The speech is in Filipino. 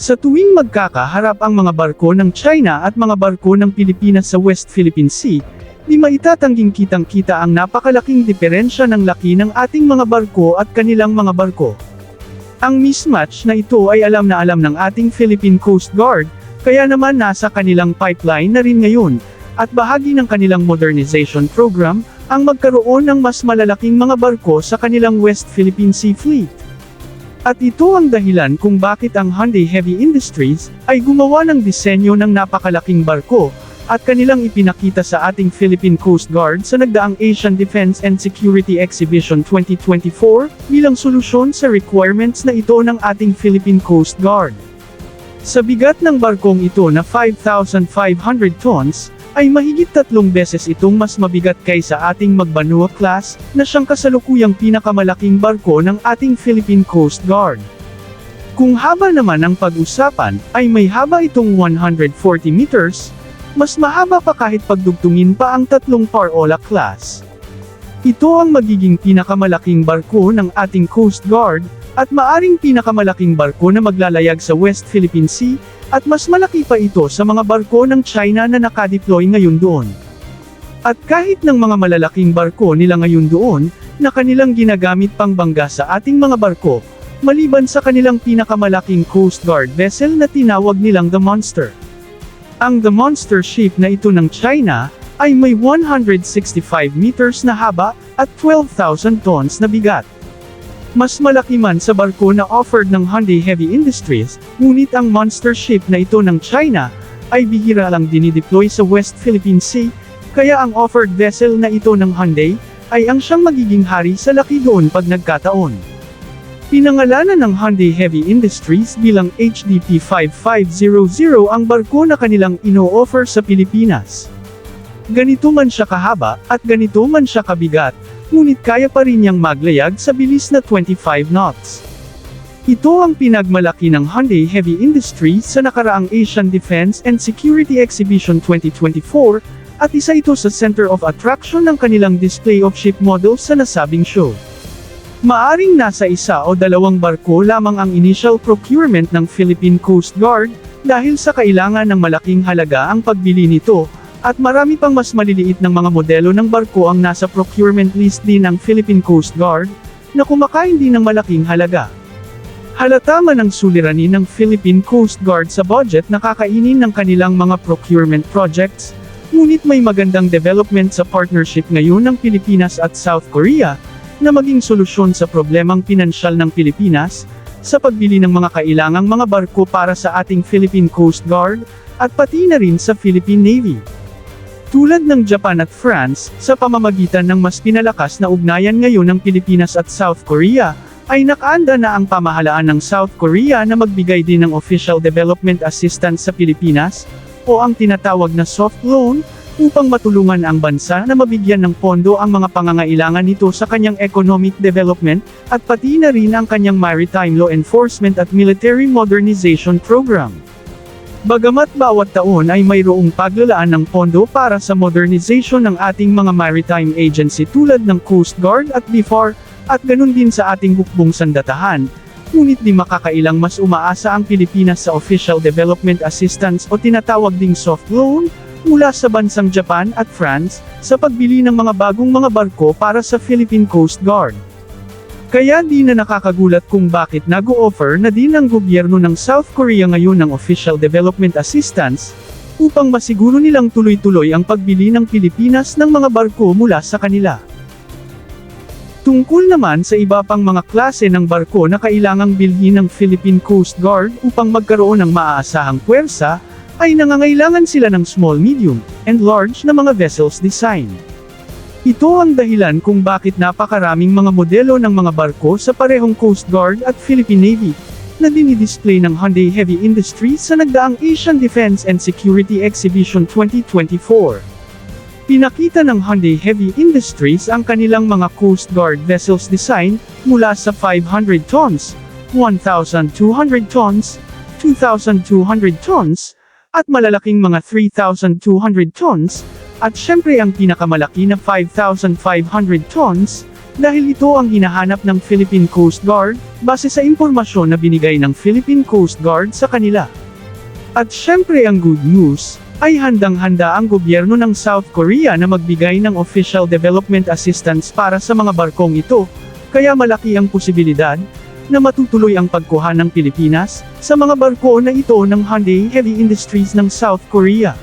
Sa tuwing magkakaharap ang mga barko ng China at mga barko ng Pilipinas sa West Philippine Sea, di maitatanging kitang-kita ang napakalaking diferensya ng laki ng ating mga barko at kanilang mga barko. Ang mismatch na ito ay alam na alam ng ating Philippine Coast Guard, kaya naman nasa kanilang pipeline na rin ngayon, at bahagi ng kanilang modernization program, ang magkaroon ng mas malalaking mga barko sa kanilang West Philippine Sea Fleet. At ito ang dahilan kung bakit ang Hyundai Heavy Industries ay gumawa ng disenyo ng napakalaking barko, at kanilang ipinakita sa ating Philippine Coast Guard sa nagdaang Asian Defense and Security Exhibition 2024, bilang solusyon sa requirements na ito ng ating Philippine Coast Guard. Sa bigat ng barkong ito na 5,500 tons, ay mahigit 3 beses itong mas mabigat kaysa ating Magbanua class, na siyang kasalukuyang pinakamalaking barko ng ating Philippine Coast Guard. Kung haba naman ang pag-usapan, ay may haba itong 140 meters, mas mahaba pa kahit pagdugtungin pa ang 3 Parola class. Ito ang magiging pinakamalaking barko ng ating Coast Guard, at maaring pinakamalaking barko na maglalayag sa West Philippine Sea, at mas malaki pa ito sa mga barko ng China na nakadeploy ngayon doon. At kahit ng mga malalaking barko nila ngayon doon, na kanilang ginagamit pang bangga sa ating mga barko, maliban sa kanilang pinakamalaking Coast Guard vessel na tinawag nilang The Monster. Ang The Monster ship na ito ng China, ay may 165 meters na haba, at 12,000 tons na bigat. Mas malaki man sa barko na offered ng Hyundai Heavy Industries, ngunit ang monster ship na ito ng China, ay bihira lang dinideploy sa West Philippine Sea, kaya ang offered vessel na ito ng Hyundai, ay ang siyang magiging hari sa laki doon pag nagkataon. Pinangalanan ng Hyundai Heavy Industries bilang HDP 5500 ang barko na kanilang ino-offer sa Pilipinas. Ganito man siya kahaba, at ganito man siya kabigat, ngunit kaya pa rin niyang maglayag sa bilis na 25 knots. Ito ang pinagmalaki ng Hyundai Heavy Industries sa nakaraang Asian Defense and Security Exhibition 2024, at isa ito sa center of attraction ng kanilang display of ship models sa nasabing show. Maaring nasa 1 o 2 barko lamang ang initial procurement ng Philippine Coast Guard, dahil sa kailangan ng malaking halaga ang pagbili nito, at marami pang mas maliliit ng mga modelo ng barko ang nasa procurement list din ng Philippine Coast Guard, na kumakain din ng malaking halaga. Halata man ang suliranin ng Philippine Coast Guard sa budget na kakainin ng kanilang mga procurement projects, ngunit may magandang development sa partnership ngayon ng Pilipinas at South Korea, na maging solusyon sa problemang pinansyal ng Pilipinas, sa pagbili ng mga kailangang mga barko para sa ating Philippine Coast Guard, at pati na rin sa Philippine Navy. Tulad ng Japan at France, sa pamamagitan ng mas pinalakas na ugnayan ngayon ng Pilipinas at South Korea, ay nakaanda na ang pamahalaan ng South Korea na magbigay din ng official development assistance sa Pilipinas, o ang tinatawag na soft loan, upang matulungan ang bansa na mabigyan ng pondo ang mga pangangailangan nito sa kanyang economic development, at pati na rin ang kanyang maritime law enforcement at military modernization program. Bagamat bawat taon ay mayroong paglalaan ng pondo para sa modernization ng ating mga maritime agency tulad ng Coast Guard at BIFAR, at ganun din sa ating hukbong sandatahan, ngunit di makakailang mas umaasa ang Pilipinas sa official development assistance o tinatawag ding soft loan, mula sa bansang Japan at France, sa pagbili ng mga bagong mga barko para sa Philippine Coast Guard. Kaya di na nakakagulat kung bakit nag-o-offer na din ang gobyerno ng South Korea ngayon ng official development assistance, upang masiguro nilang tuloy-tuloy ang pagbili ng Pilipinas ng mga barko mula sa kanila. Tungkol naman sa iba pang mga klase ng barko na kailangang bilhin ng Philippine Coast Guard upang magkaroon ng maaasahang puwersa, ay nangangailangan sila ng small, medium, and large na mga vessels design. Ito ang dahilan kung bakit napakaraming mga modelo ng mga barko sa parehong Coast Guard at Philippine Navy, na dinidisplay ng Hyundai Heavy Industries sa nagdaang Asian Defense and Security Exhibition 2024. Pinakita ng Hyundai Heavy Industries ang kanilang mga Coast Guard vessels design, mula sa 500 tons, 1,200 tons, 2,200 tons, at malalaking mga 3,200 tons, at syempre ang pinakamalaki na 5,500 tons, Dahil ito ang hinahanap ng Philippine Coast Guard, base sa impormasyon na binigay ng Philippine Coast Guard sa kanila. At syempre ang good news, ay handang-handa ang gobyerno ng South Korea na magbigay ng official development assistance para sa mga barkong ito, kaya malaki ang posibilidad na matutuloy ang pagkuha ng Pilipinas sa mga barko na ito ng Hyundai Heavy Industries ng South Korea.